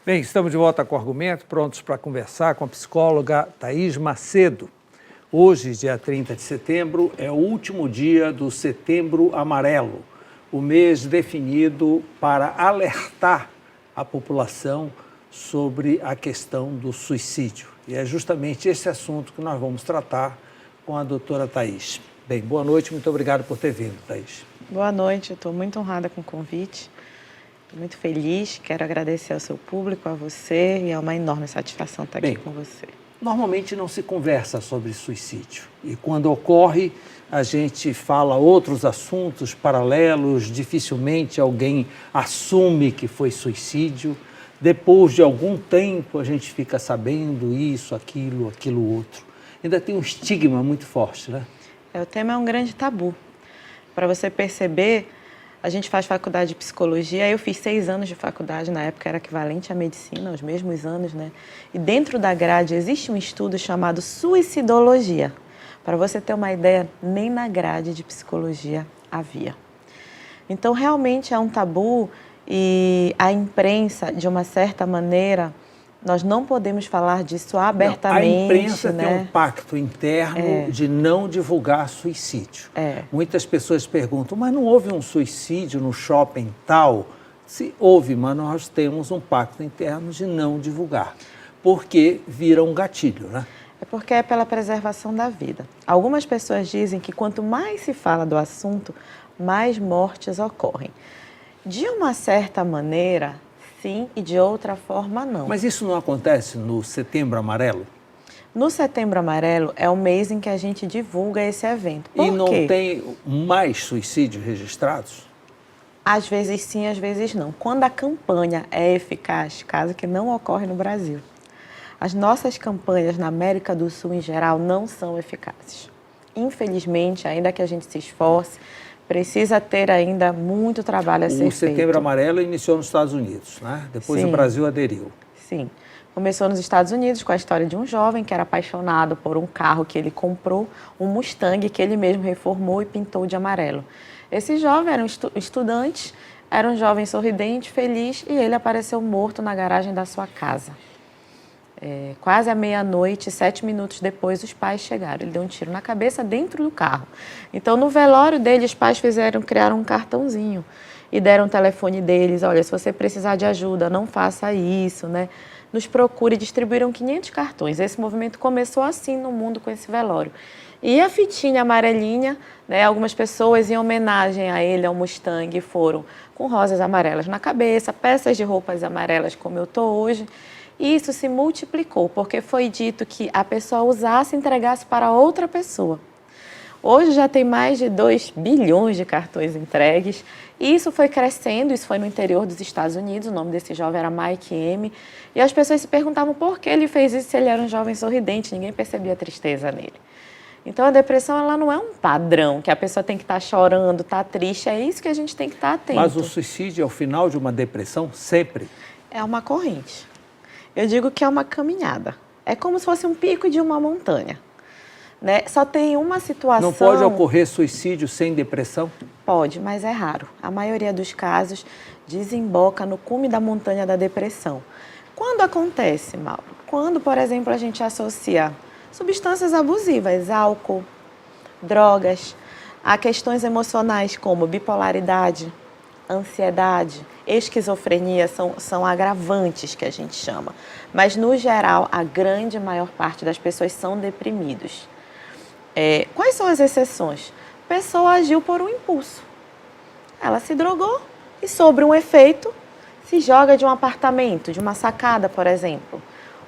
Bem, estamos de volta com o Argumento, prontos para conversar com a psicóloga Thaís Macedo. Hoje, dia 30 de setembro, é o último dia do Setembro Amarelo, o mês definido para alertar a população sobre a questão do suicídio. E é justamente esse assunto que nós vamos tratar com a doutora Thaís. Bem, boa noite, muito obrigado por ter vindo, Thaís. Boa noite, eu estou muito honrada com o convite. Estou muito feliz, quero agradecer ao seu público, a você, e é uma enorme satisfação estar aqui com você. Normalmente não se conversa sobre suicídio e quando ocorre a gente fala outros assuntos paralelos, dificilmente alguém assume que foi suicídio. Depois de algum tempo a gente fica sabendo isso, aquilo outro. Ainda tem um estigma muito forte, né? O tema é um grande tabu. Para você perceber, a gente faz faculdade de psicologia, eu fiz 6 anos de faculdade, na época era equivalente à medicina, os mesmos anos, né? E dentro da grade existe um estudo chamado suicidologia. Para você ter uma ideia, nem na grade de psicologia havia. Então, realmente é um tabu e a imprensa, de uma certa maneira, nós não podemos falar disso abertamente. A imprensa, né? Tem um pacto interno de não divulgar suicídio. Muitas pessoas perguntam, mas não houve um suicídio no shopping tal? Se houve, mas nós temos um pacto interno de não divulgar, porque vira um gatilho, né? É porque é pela preservação da vida. Algumas pessoas dizem que quanto mais se fala do assunto, mais mortes ocorrem. De uma certa maneira, sim, e de outra forma, não. Mas isso não acontece no Setembro Amarelo? No Setembro Amarelo é o mês em que a gente divulga esse evento. Por quê? Não quê? Tem mais suicídios registrados? Às vezes sim, às vezes não. Quando a campanha é eficaz, caso que não ocorre no Brasil. As nossas campanhas na América do Sul, em geral, não são eficazes. Infelizmente, ainda que a gente se esforce, precisa ter ainda muito trabalho a ser feito. O Setembro Amarelo iniciou nos Estados Unidos, né? Depois o Brasil aderiu. Sim. Começou nos Estados Unidos com a história de um jovem que era apaixonado por um carro que ele comprou, um Mustang que ele mesmo reformou e pintou de amarelo. Esse jovem era um estudante, era um jovem sorridente, feliz, e ele apareceu morto na garagem da sua casa. Quase à meia-noite, 7 minutos depois, os pais chegaram. Ele deu um tiro na cabeça dentro do carro. Então, no velório dele, os pais criaram um cartãozinho e deram o telefone deles. Olha, se você precisar de ajuda, não faça isso, né? Nos procure. Distribuíram 500 cartões. Esse movimento começou assim no mundo com esse velório. E a fitinha amarelinha, né? Algumas pessoas, em homenagem a ele, ao Mustang, foram com rosas amarelas na cabeça, peças de roupas amarelas, como eu estou hoje. E isso se multiplicou, porque foi dito que a pessoa usasse e entregasse para outra pessoa. Hoje já tem mais de 2 bilhões de cartões entregues, e isso foi crescendo, isso foi no interior dos Estados Unidos, o nome desse jovem era Mike M. E as pessoas se perguntavam por que ele fez isso se ele era um jovem sorridente, ninguém percebia a tristeza nele. Então a depressão ela não é um padrão, que a pessoa tem que estar chorando, estar triste, é isso que a gente tem que estar atento. Mas o suicídio é o final de uma depressão sempre? É uma corrente. Eu digo que é uma caminhada. É como se fosse um pico de uma montanha. Né? Só tem uma situação... Não pode ocorrer suicídio sem depressão? Pode, mas é raro. A maioria dos casos desemboca no cume da montanha da depressão. Quando acontece, Mauro? Quando, por exemplo, a gente associa substâncias abusivas, álcool, drogas, a questões emocionais como bipolaridade, ansiedade, esquizofrenia são agravantes que a gente chama. Mas, no geral, a grande maior parte das pessoas são deprimidos. Quais são as exceções? A pessoa agiu por um impulso. Ela se drogou e, sobre um efeito, se joga de um apartamento, de uma sacada, por exemplo.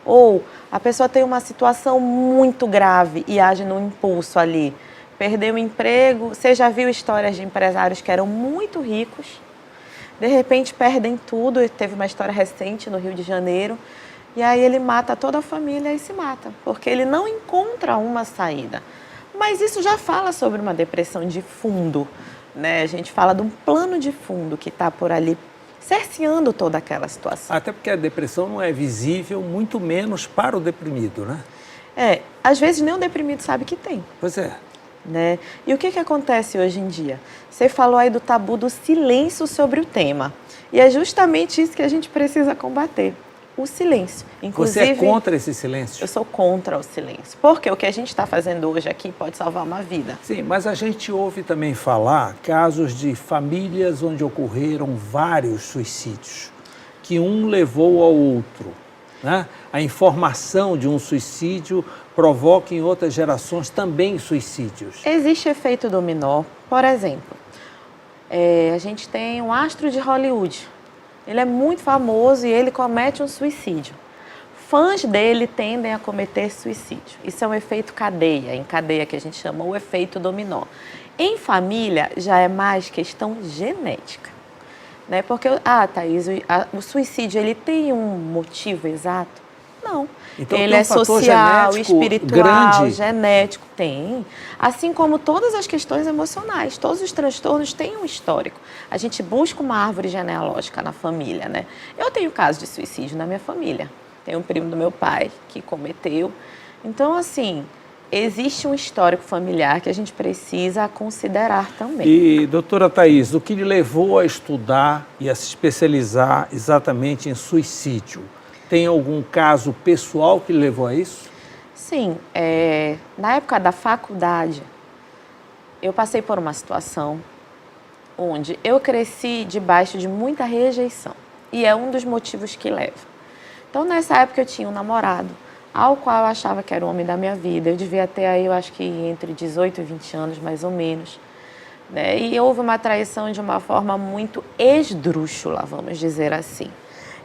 Ou a pessoa tem uma situação muito grave e age no impulso ali. Perdeu o emprego. Você já viu histórias de empresários que eram muito ricos, de repente perdem tudo. Teve uma história recente no Rio de Janeiro. E aí ele mata toda a família e se mata, porque ele não encontra uma saída. Mas isso já fala sobre uma depressão de fundo, né? A gente fala de um plano de fundo que está por ali cerceando toda aquela situação. Até porque a depressão não é visível, muito menos para o deprimido, né? Às vezes nem o deprimido sabe que tem. Pois é. Né? E o que acontece hoje em dia? Você falou aí do tabu do silêncio sobre o tema. E é justamente isso que a gente precisa combater. o silêncio. Inclusive, você é contra esse silêncio? Eu sou contra o silêncio. Porque o que a gente está fazendo hoje aqui pode salvar uma vida. Sim, mas a gente ouve também falar casos de famílias onde ocorreram vários suicídios, que um levou ao outro, né? A informação de um suicídio provoca em outras gerações também suicídios. Existe efeito dominó. Por exemplo, a gente tem um astro de Hollywood. Ele é muito famoso e ele comete um suicídio. Fãs dele tendem a cometer suicídio. Isso é um efeito cadeia, em cadeia que a gente chama o efeito dominó. Em família já é mais questão genética, né? Porque, Thaís, o suicídio ele tem um motivo exato? Não. Então, ele é social, espiritual, grande. genético, tem. Assim como todas as questões emocionais, todos os transtornos têm um histórico. A gente busca uma árvore genealógica na família, né? Eu tenho caso de suicídio na minha família. Tem um primo do meu pai que cometeu. Então, assim, existe um histórico familiar que a gente precisa considerar também. E, doutora Thaís, o que lhe levou a estudar e a se especializar exatamente em suicídio? Tem algum caso pessoal que lhe levou a isso? Sim. Na época da faculdade, eu passei por uma situação onde eu cresci debaixo de muita rejeição. E é um dos motivos que leva. Então, nessa época, eu tinha um namorado, ao qual eu achava que era o homem da minha vida. Eu devia ter aí, eu acho que entre 18 e 20 anos, mais ou menos. Né? E houve uma traição de uma forma muito esdrúxula, vamos dizer assim.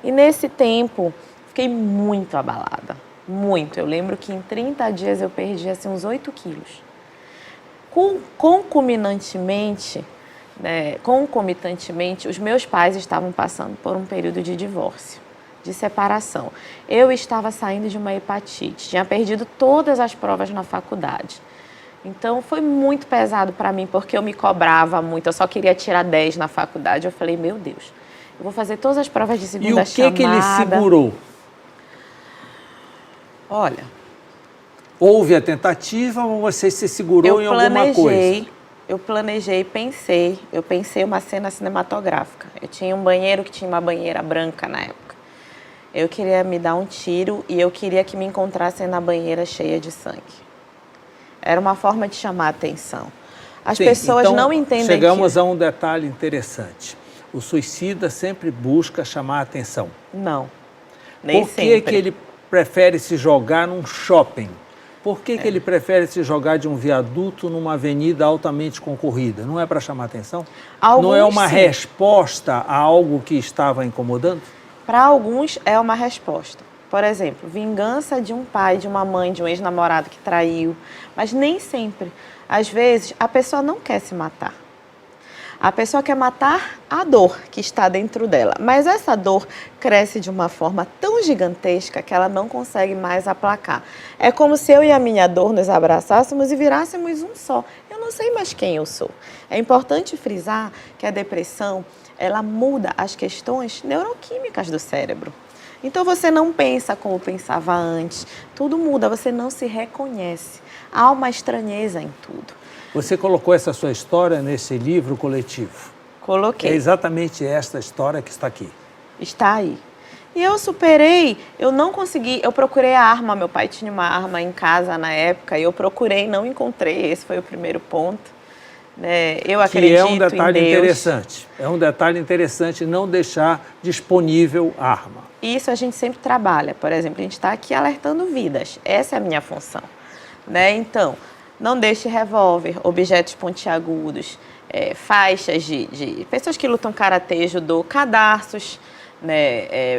E nesse tempo, fiquei muito abalada, muito. Eu lembro que em 30 dias eu perdi assim, uns 8 quilos. Concomitantemente, os meus pais estavam passando por um período de divórcio, de separação. Eu estava saindo de uma hepatite, tinha perdido todas as provas na faculdade. Então, foi muito pesado para mim, porque eu me cobrava muito, eu só queria tirar 10 na faculdade. Eu falei, meu Deus, eu vou fazer todas as provas de segunda chamada. E o que ele segurou? Olha... Houve a tentativa ou você se segurou em alguma coisa? Eu pensei uma cena cinematográfica. Eu tinha um banheiro que tinha uma banheira branca na época. Eu queria me dar um tiro e eu queria que me encontrassem na banheira cheia de sangue. Era uma forma de chamar a atenção. As pessoas então, não entendem chegamos a um detalhe interessante. O suicida sempre busca chamar a atenção. Não, nem sempre. Por que ele prefere se jogar num shopping? Por que ele prefere se jogar de um viaduto numa avenida altamente concorrida? Não é para chamar atenção? Não é uma resposta a algo que estava incomodando? Para alguns é uma resposta. Por exemplo, vingança de um pai, de uma mãe, de um ex-namorado que traiu. Mas nem sempre. Às vezes, a pessoa não quer se matar. A pessoa quer matar a dor que está dentro dela. Mas essa dor cresce de uma forma tão gigantesca que ela não consegue mais aplacar. É como se eu e a minha dor nos abraçássemos e virássemos um só. Eu não sei mais quem eu sou. É importante frisar que a depressão, ela muda as questões neuroquímicas do cérebro. Então você não pensa como pensava antes. Tudo muda, você não se reconhece. Há uma estranheza em tudo. Você colocou essa sua história nesse livro coletivo. Coloquei. É exatamente esta história que está aqui. Está aí. E eu superei, eu não consegui, eu procurei a arma, meu pai tinha uma arma em casa na época, e eu procurei, não encontrei, esse foi o primeiro ponto. Eu acredito que é um detalhe em Deus. interessante. É um detalhe interessante não deixar disponível a arma. Isso a gente sempre trabalha. Por exemplo, a gente está aqui alertando vidas. Essa é a minha função. Então, não deixe revólver, objetos pontiagudos, faixas de pessoas que lutam karatê, judô, cadarços,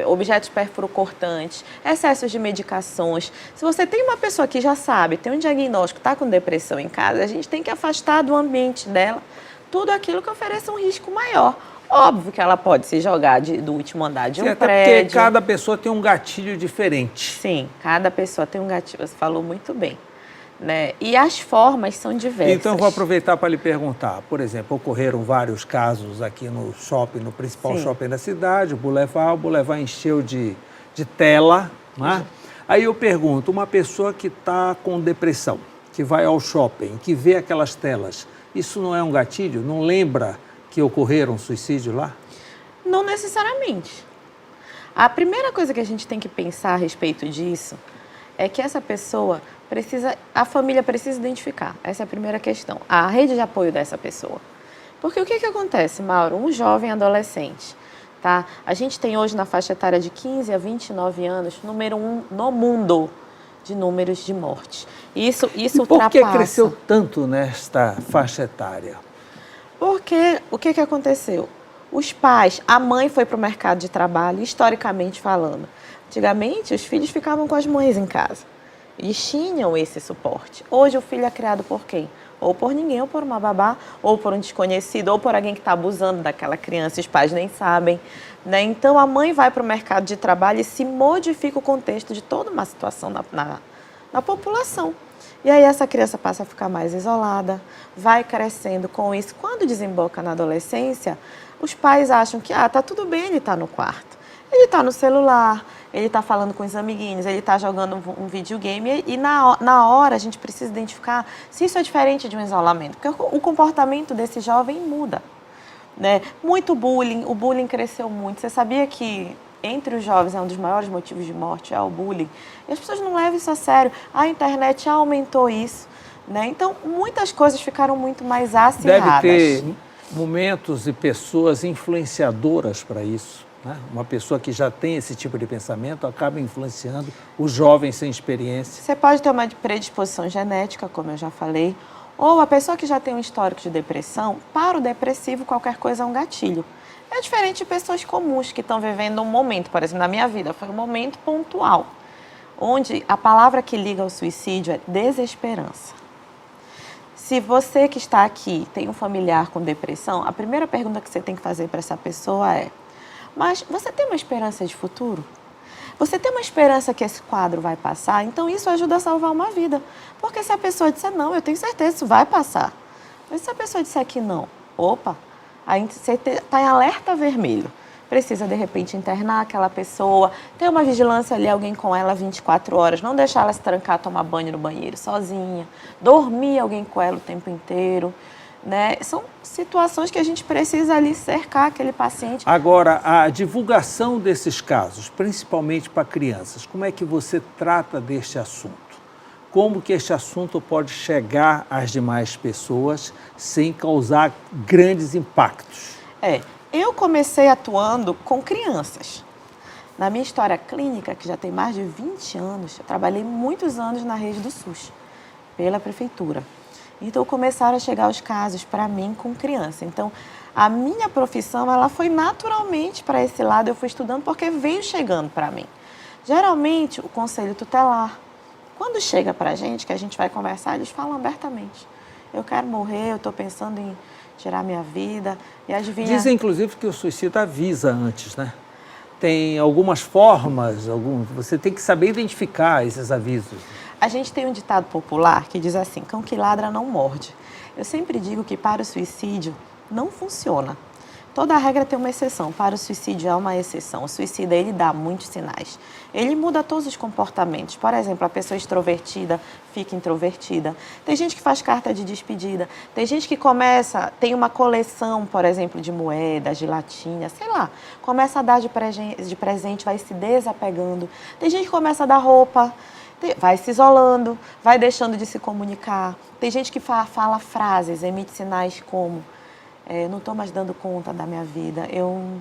objetos perfuro-cortantes, excessos de medicações. Se você tem uma pessoa que já sabe, tem um diagnóstico, está com depressão em casa, a gente tem que afastar do ambiente dela tudo aquilo que ofereça um risco maior. Óbvio que ela pode se jogar do último andar de um prédio. Porque cada pessoa tem um gatilho diferente. Sim, cada pessoa tem um gatilho, você falou muito bem. E as formas são diversas. Então, eu vou aproveitar para lhe perguntar. Por exemplo, ocorreram vários casos aqui no shopping, no principal shopping da cidade, o Boulevard encheu de tela. Né? Aí eu pergunto, uma pessoa que está com depressão, que vai ao shopping, que vê aquelas telas, isso não é um gatilho? Não lembra que ocorreram suicídio lá? Não necessariamente. A primeira coisa que a gente tem que pensar a respeito disso é que essa pessoa a família precisa identificar. Essa é a primeira questão. A rede de apoio dessa pessoa. Porque o que acontece, Mauro? Um jovem adolescente, tá? A gente tem hoje na faixa etária de 15 a 29 anos, número 1 no mundo de números de morte. Isso Por que cresceu tanto nesta faixa etária? Porque o que aconteceu? Os pais, a mãe foi para o mercado de trabalho, historicamente falando. Antigamente, os filhos ficavam com as mães em casa. Eles tinham esse suporte. Hoje, o filho é criado por quem? Ou por ninguém, ou por uma babá, ou por um desconhecido, ou por alguém que está abusando daquela criança, os pais nem sabem. Né? Então, a mãe vai para o mercado de trabalho e se modifica o contexto de toda uma situação na população. E aí essa criança passa a ficar mais isolada, vai crescendo com isso. Quando desemboca na adolescência, os pais acham que tá tudo bem ele estar no quarto. Ele está no celular, ele está falando com os amiguinhos, ele está jogando um videogame e na hora a gente precisa identificar se isso é diferente de um isolamento, porque o comportamento desse jovem muda. Né? Muito bullying, o bullying cresceu muito. Você sabia que entre os jovens é um dos maiores motivos de morte, é o bullying? E as pessoas não levam isso a sério. A internet aumentou isso. Né? Então, muitas coisas ficaram muito mais acirradas. Deve ter momentos e pessoas influenciadoras para isso. Né? Uma pessoa que já tem esse tipo de pensamento acaba influenciando os jovens sem experiência. Você pode ter uma predisposição genética, como eu já falei, ou a pessoa que já tem um histórico de depressão, para o depressivo qualquer coisa é um gatilho. É diferente de pessoas comuns que estão vivendo um momento, por exemplo, na minha vida, foi um momento pontual, onde a palavra que liga ao suicídio é desesperança. Se você que está aqui tem um familiar com depressão, a primeira pergunta que você tem que fazer para essa pessoa é: mas você tem uma esperança de futuro? Você tem uma esperança que esse quadro vai passar? Então isso ajuda a salvar uma vida. Porque se a pessoa disser não, eu tenho certeza, isso vai passar. Mas se a pessoa disser que não, opa, aí você está em alerta vermelho. Precisa, de repente, internar aquela pessoa, ter uma vigilância ali, alguém com ela 24 horas, não deixar ela se trancar, tomar banho no banheiro sozinha, dormir alguém com ela o tempo inteiro. Né? São situações que a gente precisa ali cercar aquele paciente. Agora, a divulgação desses casos, principalmente para crianças, como é que você trata deste assunto? Como que este assunto pode chegar às demais pessoas sem causar grandes impactos? Eu comecei atuando com crianças. Na minha história clínica, que já tem mais de 20 anos, eu trabalhei muitos anos na rede do SUS, pela prefeitura. Então, começaram a chegar os casos para mim com criança. Então, a minha profissão, ela foi naturalmente para esse lado, eu fui estudando porque veio chegando para mim. Geralmente, o conselho tutelar, quando chega para a gente, que a gente vai conversar, eles falam abertamente: eu quero morrer, eu estou pensando em tirar minha vida. E adivinha... Dizem, inclusive, que o suicídio avisa antes, né? Tem algumas formas, você tem que saber identificar esses avisos. A gente tem um ditado popular que diz assim: cão que ladra não morde. Eu sempre digo que para o suicídio não funciona. Toda regra tem uma exceção, para o suicídio é uma exceção. O suicida, ele dá muitos sinais. Ele muda todos os comportamentos. Por exemplo, a pessoa extrovertida fica introvertida. Tem gente que faz carta de despedida. Tem gente que tem uma coleção, por exemplo, de moedas, de latinha, sei lá. Começa a dar de presente, vai se desapegando. Tem gente que começa a dar roupa, vai se isolando, vai deixando de se comunicar. Tem gente que fala frases, emite sinais como: não estou mais dando conta da minha vida, eu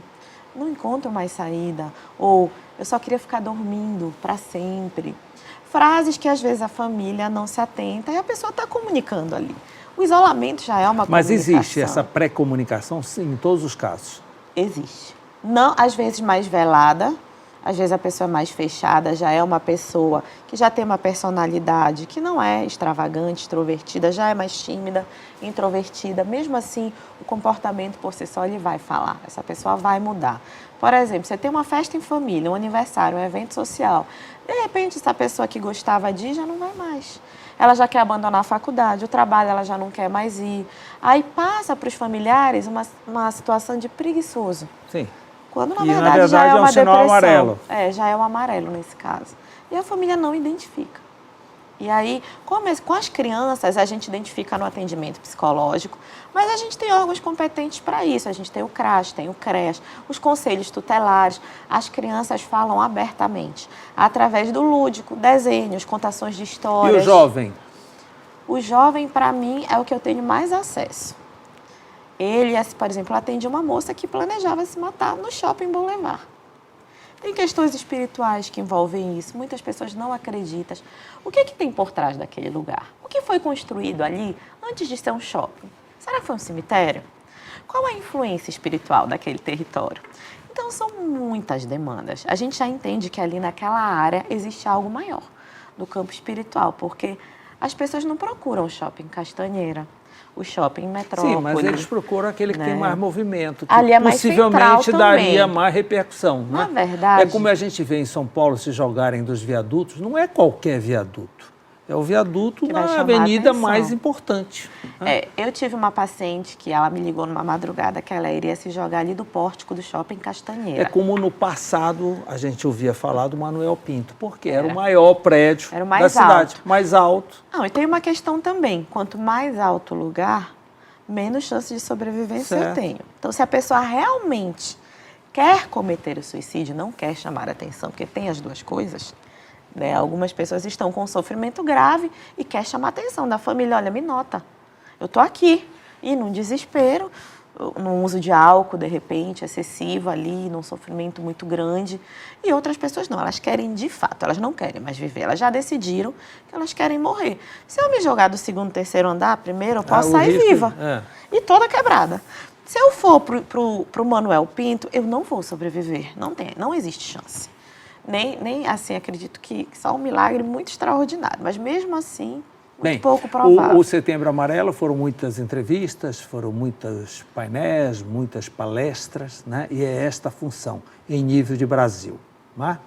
não encontro mais saída, ou eu só queria ficar dormindo para sempre. Frases que às vezes a família não se atenta e a pessoa está comunicando ali. O isolamento já é uma Mas comunicação. existe essa pré-comunicação, sim, em todos os casos? Existe. Não, às vezes mais velada. Às vezes a pessoa mais fechada já é uma pessoa que já tem uma personalidade que não é extravagante, extrovertida, já é mais tímida, introvertida. Mesmo assim, o comportamento por si só ele vai falar, essa pessoa vai mudar. Por exemplo, você tem uma festa em família, um aniversário, um evento social. De repente, essa pessoa que gostava de ir já não vai mais. Ela já quer abandonar a faculdade, o trabalho ela já não quer mais ir. Aí passa para os familiares uma situação de preguiçoso. Sim. Quando, na verdade, já é uma sinal depressão. amarelo. Já é um amarelo nesse caso. E a família não identifica. E aí, com as crianças, a gente identifica no atendimento psicológico, mas a gente tem órgãos competentes para isso. A gente tem o CRAS, tem o CREAS, os conselhos tutelares. As crianças falam abertamente, através do lúdico, desenhos, contações de histórias. E o jovem? O jovem, para mim, é o que eu tenho mais acesso. Ele, por exemplo, atende uma moça que planejava se matar no Shopping Boulevard. Tem questões espirituais que envolvem isso, muitas pessoas não acreditam. O que tem por trás daquele lugar? O que foi construído ali antes de ser um shopping? Será que foi um cemitério? Qual a influência espiritual daquele território? Então, são muitas demandas. A gente já entende que ali naquela área existe algo maior do campo espiritual, porque as pessoas não procuram o shopping Castanheira, o shopping Metrópole. Sim, mas eles procuram aquele que tem mais movimento, que ali é mais possivelmente daria também. mais repercussão. Na né? verdade... É como a gente vê em São Paulo se jogarem dos viadutos, não é qualquer viaduto. É o viaduto na avenida mais importante. Né? Eu tive uma paciente que ela me ligou numa madrugada que ela iria se jogar ali do pórtico do Shopping Castanheira. É como no passado a gente ouvia falar do Manuel Pinto, porque era o maior prédio da cidade, mais alto. Não, e tem uma questão também, quanto mais alto o lugar, menos chance de sobrevivência eu tenho. Então, se a pessoa realmente quer cometer o suicídio, não quer chamar a atenção, porque tem as duas coisas... Algumas pessoas estão com um sofrimento grave e quer chamar a atenção da família. Olha, me nota, eu estou aqui. E num desespero, num uso de álcool, de repente, excessivo ali, num sofrimento muito grande. E outras pessoas não, elas querem de fato, elas não querem mais viver. Elas já decidiram que elas querem morrer. Se eu me jogar do segundo, terceiro andar, primeiro, eu posso sair viva. E toda quebrada. Se eu for pro Manuel Pinto, eu não vou sobreviver. Não existe chance. Nem assim, acredito que só um milagre muito extraordinário, mas mesmo assim, muito pouco provável. O Setembro Amarelo foram muitas entrevistas, foram muitos painéis, muitas palestras, né? E é esta a função, em nível de Brasil. Né?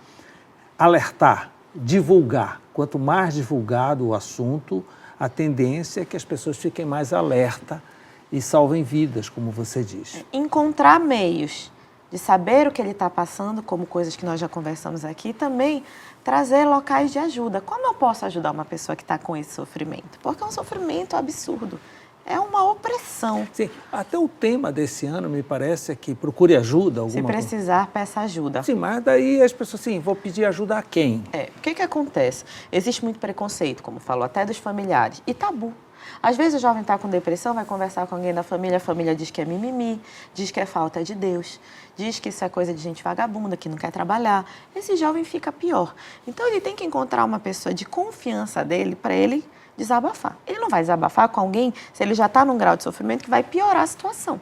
Alertar, divulgar. Quanto mais divulgado o assunto, a tendência é que as pessoas fiquem mais alerta e salvem vidas, como você diz. Encontrar meios de saber o que ele está passando, como coisas que nós já conversamos aqui, e também trazer locais de ajuda. Como eu posso ajudar uma pessoa que está com esse sofrimento? Porque é um sofrimento absurdo, é uma opressão. Sim, até o tema desse ano, me parece, é que procure ajuda. Se precisar, peça ajuda. Sim, mas daí as pessoas, assim, vou pedir ajuda a quem? O que acontece? Existe muito preconceito, como falou, até dos familiares, e tabu. Às vezes o jovem está com depressão, vai conversar com alguém da família, a família diz que é mimimi, diz que é falta de Deus, diz que isso é coisa de gente vagabunda, que não quer trabalhar. Esse jovem fica pior. Então ele tem que encontrar uma pessoa de confiança dele para ele desabafar. Ele não vai desabafar com alguém se ele já está num grau de sofrimento que vai piorar a situação.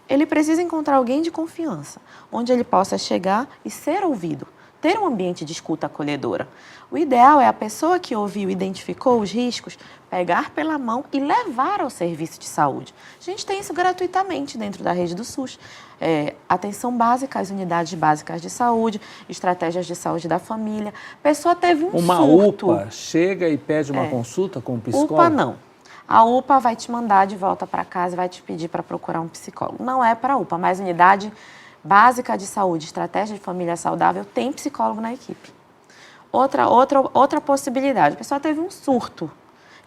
Ele precisa encontrar alguém de confiança, onde ele possa chegar e ser ouvido. Ter um ambiente de escuta acolhedora. O ideal é a pessoa que ouviu e identificou os riscos, pegar pela mão e levar ao serviço de saúde. A gente tem isso gratuitamente dentro da rede do SUS. Atenção básica, as unidades básicas de saúde, estratégias de saúde da família. A pessoa teve um surto. Uma UPA chega e pede uma consulta com um psicólogo? UPA não. A UPA vai te mandar de volta para casa e vai te pedir para procurar um psicólogo. Não é para a UPA, mas unidade básica de saúde, estratégia de família saudável, tem psicólogo na equipe. Outra possibilidade, a pessoa teve um surto,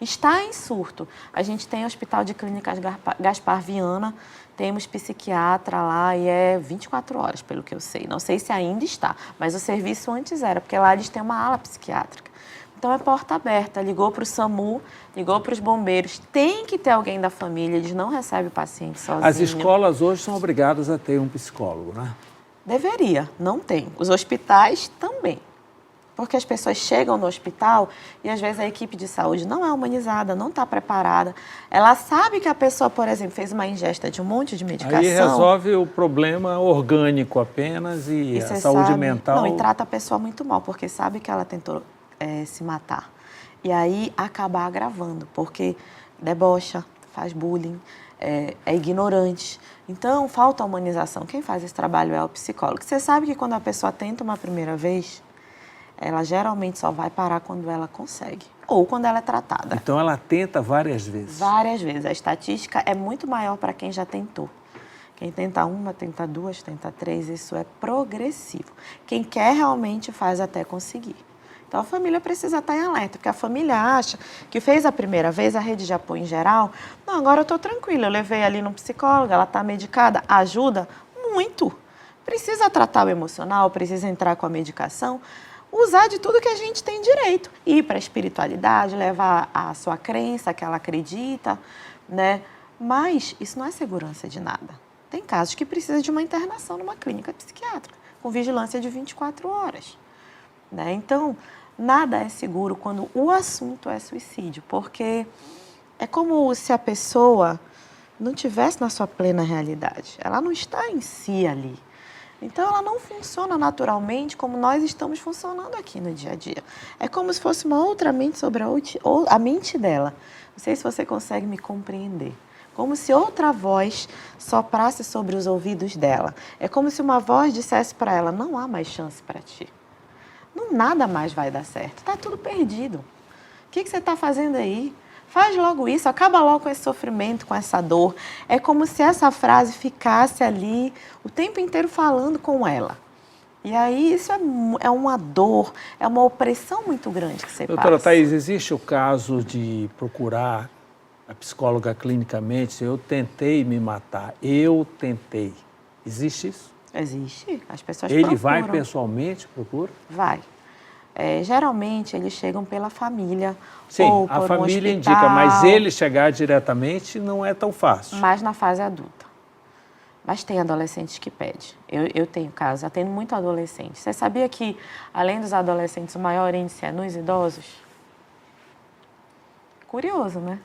está em surto. A gente tem o Hospital de Clínicas Gaspar Viana, temos psiquiatra lá e é 24 horas, pelo que eu sei. Não sei se ainda está, mas o serviço antes era, porque lá eles têm uma ala psiquiátrica. Então é porta aberta, ligou para o SAMU, ligou para os bombeiros, tem que ter alguém da família, eles não recebem o paciente sozinho. As escolas hoje são obrigadas a ter um psicólogo, né? Deveria, não tem. Os hospitais também. Porque as pessoas chegam no hospital e às vezes a equipe de saúde não é humanizada, não está preparada. Ela sabe que a pessoa, por exemplo, fez uma ingesta de um monte de medicação. Aí resolve o problema orgânico apenas e a saúde mental. Não, e trata a pessoa muito mal, porque sabe que ela tentou se matar. E aí acaba agravando, porque debocha, faz bullying, é ignorante. Então, falta humanização. Quem faz esse trabalho é o psicólogo. Você sabe que quando a pessoa tenta uma primeira vez, ela geralmente só vai parar quando ela consegue, ou quando ela é tratada. Então, ela tenta várias vezes? Várias vezes. A estatística é muito maior para quem já tentou. Quem tenta uma, tenta duas, tenta três, isso é progressivo. Quem quer realmente faz até conseguir. Então, a família precisa estar em alerta, porque a família acha que fez a primeira vez, a rede de apoio em geral, não, agora eu estou tranquila, eu levei ali no psicólogo, ela está medicada, ajuda muito. Precisa tratar o emocional, precisa entrar com a medicação, usar de tudo que a gente tem direito. Ir para a espiritualidade, levar a sua crença, que ela acredita, né? Mas isso não é segurança de nada. Tem casos que precisa de uma internação numa clínica psiquiátrica, com vigilância de 24 horas. Né? Então, nada é seguro quando o assunto é suicídio, porque é como se a pessoa não estivesse na sua plena realidade. Ela não está em si ali. Então, ela não funciona naturalmente como nós estamos funcionando aqui no dia a dia. É como se fosse uma outra mente sobre a mente dela. Não sei se você consegue me compreender. Como se outra voz soprasse sobre os ouvidos dela. É como se uma voz dissesse para ela, não há mais chance para ti. Não, nada mais vai dar certo. Está tudo perdido. O que você está fazendo aí? Faz logo isso, acaba logo com esse sofrimento, com essa dor. É como se essa frase ficasse ali o tempo inteiro falando com ela. E aí isso é uma dor, é uma opressão muito grande que você passa. Doutora Thaís, existe o caso de procurar a psicóloga clinicamente? Eu tentei me matar, eu tentei. Existe isso? Existe, as pessoas Ele procuram. vai pessoalmente, procura? Vai. Geralmente eles chegam pela família. Sim, ou a por família um indica, mas hospital, ele chegar diretamente não é tão fácil. mas na fase adulta. Mas tem adolescentes que pedem. Eu tenho casos, atendo muito adolescente. Você sabia que, além dos adolescentes, o maior índice é nos idosos? Curioso, né?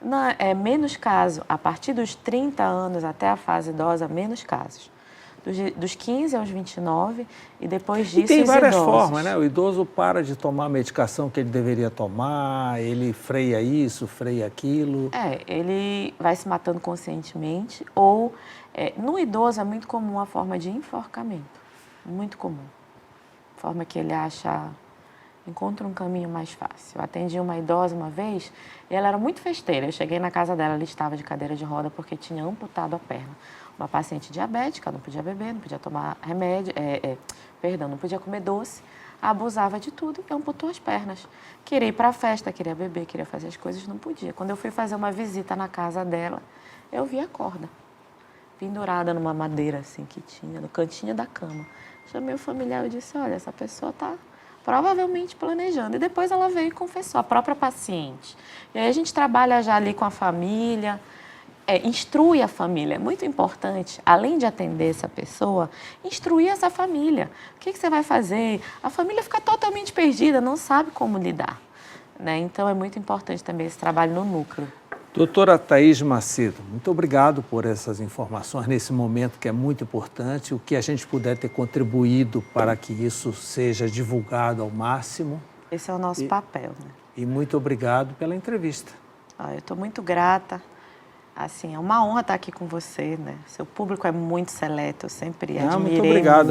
Não, é menos caso, a partir dos 30 anos até a fase idosa, menos casos. Dos 15 aos 29 e depois disso E tem várias idosos. formas, né? O idoso para de tomar a medicação que ele deveria tomar, ele freia isso, freia aquilo. Ele vai se matando conscientemente ou, no idoso é muito comum a forma de enforcamento, muito comum. Forma que ele encontra um caminho mais fácil. Eu atendi uma idosa uma vez e ela era muito festeira. Eu cheguei na casa dela, ela estava de cadeira de roda porque tinha amputado a perna. Uma paciente diabética, não podia beber, não podia tomar remédio, não podia comer doce, abusava de tudo e amputou as pernas. Queria ir para a festa, queria beber, queria fazer as coisas, não podia. Quando eu fui fazer uma visita na casa dela, eu vi a corda pendurada numa madeira assim que tinha, no cantinho da cama. Chamei o familiar e disse, olha, essa pessoa está provavelmente planejando. E depois ela veio e confessou, a própria paciente. E aí a gente trabalha já ali com a família, instrui a família. É muito importante, além de atender essa pessoa, instruir essa família. O que você vai fazer? A família fica totalmente perdida, não sabe como lidar. Né? Então, é muito importante também esse trabalho no núcleo. Doutora Thaís Macedo, muito obrigado por essas informações nesse momento que é muito importante. O que a gente puder ter contribuído para que isso seja divulgado ao máximo. Esse é o nosso papel. Né? E muito obrigado pela entrevista. Eu estou muito grata. Assim, é uma honra estar aqui com você, né? Seu público é muito seleto, eu sempre admirei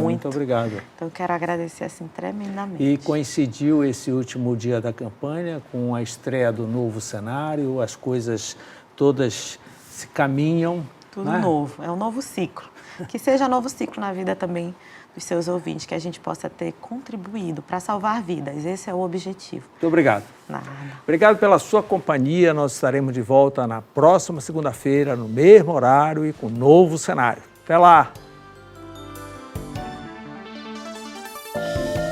muito obrigado. Então, eu quero agradecer, assim, tremendamente. E coincidiu esse último dia da campanha com a estreia do novo cenário, as coisas todas se caminham. Tudo né? novo, é um novo ciclo. Que seja um novo ciclo na vida também dos seus ouvintes, que a gente possa ter contribuído para salvar vidas. Esse é o objetivo. Muito obrigado. Nada. Obrigado pela sua companhia. Nós estaremos de volta na próxima segunda-feira, no mesmo horário e com um novo cenário. Até lá!